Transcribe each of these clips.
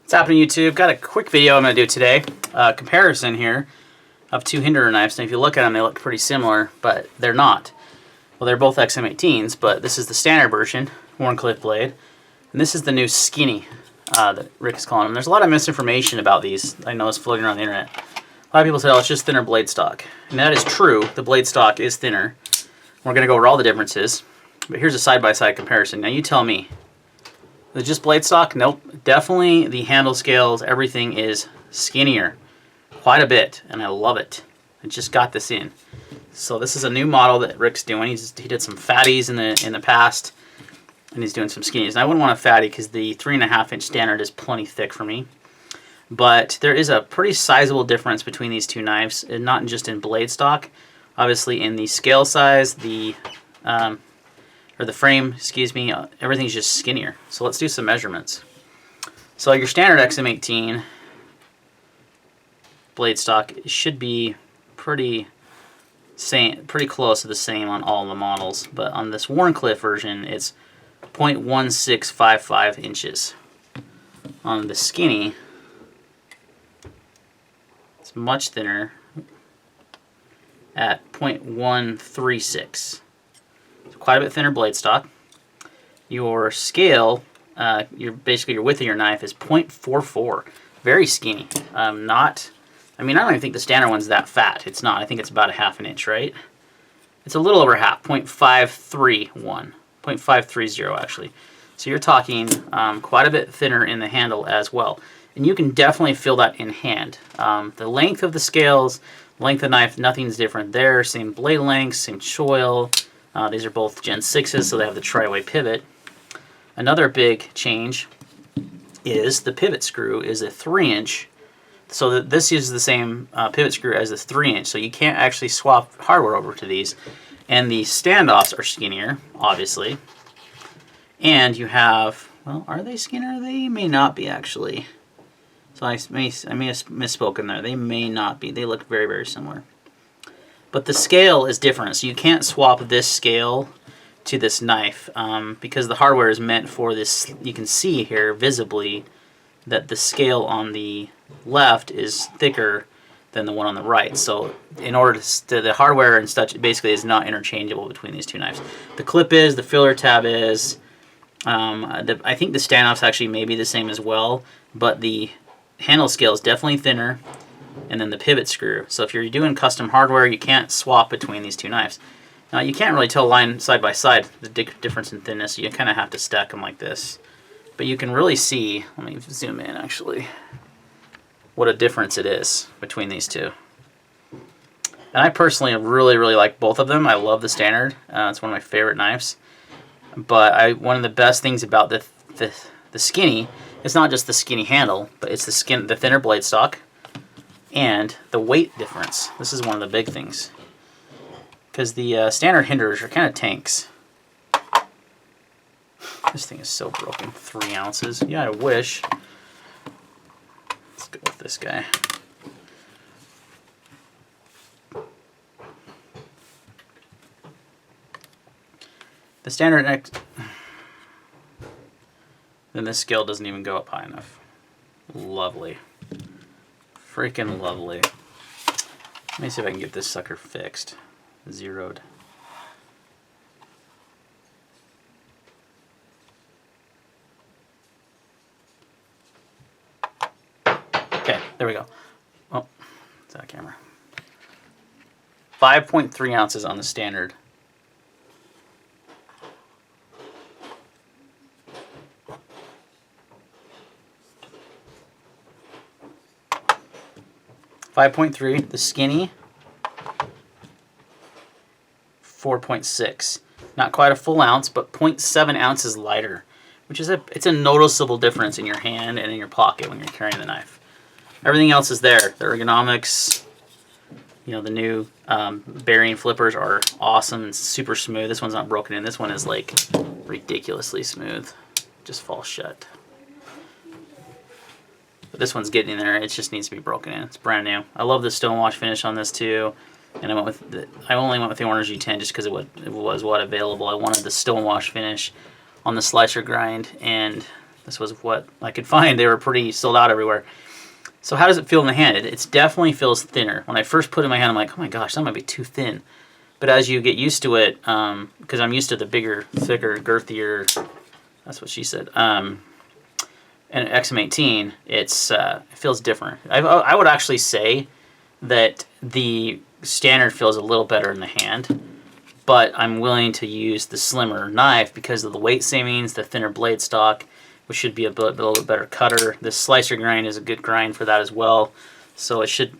What's happening, YouTube? Got a quick video I'm going to do today. Comparison here of two Hinderer knives. And if you look at them, they look pretty similar, but they're not. Well, they're both XM18s, but this is the standard version, Wharncliffe blade. And this is the new skinny that Rick is calling them. There's a lot of misinformation about these. I know it's floating around the internet. A lot of people say, oh, it's just thinner blade stock. And that is true. The blade stock is thinner. We're going to go over all the differences. But here's a side-by-side comparison. Now you tell me. Is it just blade stock? Nope. Definitely the handle scales, everything is skinnier. Quite a bit, and I love it. I just got this in. So this is a new model that Rick's doing. He did some fatties in the past, and he's doing some skinnies. And I wouldn't want a fatty because the 3.5-inch standard is plenty thick for me. But there is a pretty sizable difference between these two knives, and not just in blade stock. Obviously in the scale size, the frame, excuse me, everything's just skinnier. So let's do some measurements. So your standard XM18 blade stock should be pretty close to the same on all the models, but on this Wharncliffe version, it's 0.1655 inches. On the skinny, it's much thinner at 0.136. Quite a bit thinner blade stock. Your scale, your width of your knife is 0.44. Very skinny. I don't even think the standard one's that fat. It's not. I think it's about a half an inch, right? It's a little over half, 0.531, 0.530 actually. So you're talking quite a bit thinner in the handle as well. And you can definitely feel that in hand. The length of the scales, length of the knife, nothing's different there. Same blade length, same choil. These are both Gen 6s, so they have the tri-way pivot. Another big change is the pivot screw is a 3-inch. So this uses the same pivot screw as the 3-inch, so you can't actually swap hardware over to these. And the standoffs are skinnier, obviously. And you have, well, are they skinnier? They may not be, actually. So I may have misspoken there. They may not be. They look very, very similar. But the scale is different, so you can't swap this scale to this knife because the hardware is meant for this. You can see here visibly that the scale on the left is thicker than the one on the right. So in order to the hardware and such basically is not interchangeable between these two knives. The clip is, the filler tab is. I think the standoffs actually may be the same as well, but the handle scale is definitely thinner. And then the pivot screw. So if you're doing custom hardware, you can't swap between these two knives. Now you can't really tell line side by side the difference in thinness, so you kind of have to stack them like this. But you can really see, let me zoom in actually, what a difference it is between these two. And I personally really, really like both of them. I love the standard. It's one of my favorite knives. But one of the best things about the skinny, it's not just the skinny handle, but it's the thinner blade stock. And the weight difference. This is one of the big things. Because the standard Hinderers are kind of tanks. This thing is so broken. 3 ounces. Yeah, I wish. Let's go with this guy. The standard then this scale doesn't even go up high enough. Lovely. Freaking lovely. Let me see if I can get this sucker fixed. Zeroed. Okay, there we go. Oh, it's out of camera. 5.3 ounces on the standard. .3, the skinny, 4.6. Not quite a full ounce, but 0.7 ounces lighter, which is it's a noticeable difference in your hand and in your pocket when you're carrying the knife. Everything else is there. The ergonomics, you know, the new bearing flippers are awesome and super smooth. This one's not broken in. This one is like ridiculously smooth. Just falls shut. But this one's getting there. It just needs to be broken in. It's brand new. I love the stonewash finish on this too. And I only went with the Orange G10 just because it was what available. I wanted the stonewash finish on the slicer grind, and This was what I could find. They were pretty sold out everywhere. So how does it feel in the hand? It definitely feels thinner. When I first put it in my hand, I'm like, oh my gosh, that might be too thin. But as you get used to it, because I'm used to the bigger, thicker, girthier, that's what she said, and XM18, it feels different. I would actually say that the standard feels a little better in the hand, but I'm willing to use the slimmer knife because of the weight savings, the thinner blade stock, which should be a little bit better cutter. The slicer grind is a good grind for that as well, so it should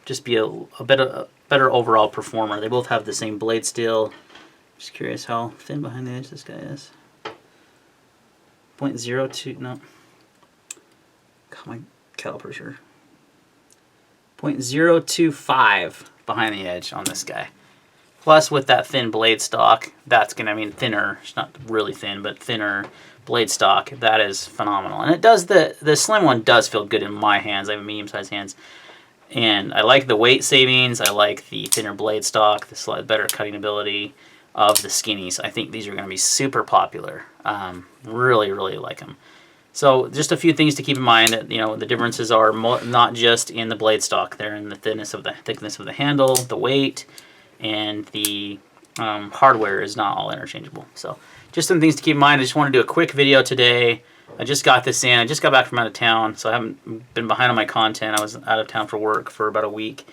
just be a better overall performer. They both have the same blade steel. Just curious how thin behind the edge this guy is. 0.02, no. God, my caliper's here. 0.025 behind the edge on this guy. Plus, with that thin blade stock, that's gonna, I mean, thinner. It's not really thin, but thinner blade stock. That is phenomenal, and it does the slim one does feel good in my hands. I have medium-sized hands, and I like the weight savings. I like the thinner blade stock, the slightly better cutting ability of the skinnies. I think these are going to be super popular. Really, really like them. So just a few things to keep in mind that, you know, the differences are not just in the blade stock. They're in the thickness of the handle, the weight, and the hardware is not all interchangeable. So just some things to keep in mind. I just want to do a quick video today. I just got this in. I just got back from out of town, so I haven't been behind on my content. I was out of town for work for about a week.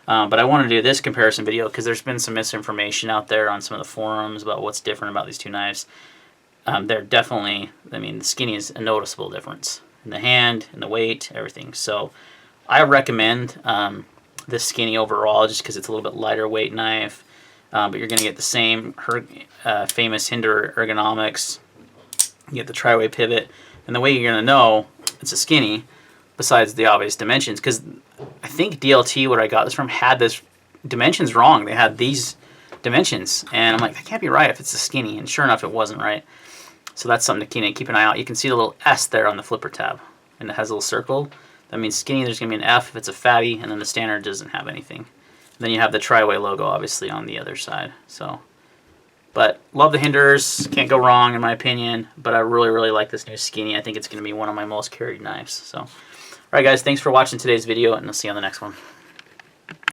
But I want to do this comparison video because there's been some misinformation out there on some of the forums about what's different about these two knives. They're definitely, I mean, the skinny is a noticeable difference in the hand, in the weight, everything. So I recommend the skinny overall just because it's a little bit lighter weight knife. But you're going to get the same famous Hinderer ergonomics. You get the tri-way pivot. And the way you're going to know it's a skinny, besides the obvious dimensions, because I think DLT, where I got this from, had this dimensions wrong. They had these dimensions, and I'm like, that can't be right if it's a skinny, and sure enough, it wasn't right. So that's something to keep an eye out. You can see the little S there on the flipper tab, and it has a little circle. That means skinny, there's going to be an F if it's a fatty, and then the standard doesn't have anything. And then you have the tri-way logo, obviously, on the other side. So, but love the Hinderers, can't go wrong in my opinion, but I really, really like this new skinny. I think it's going to be one of my most carried knives. So, alright guys, thanks for watching today's video, and I'll see you on the next one.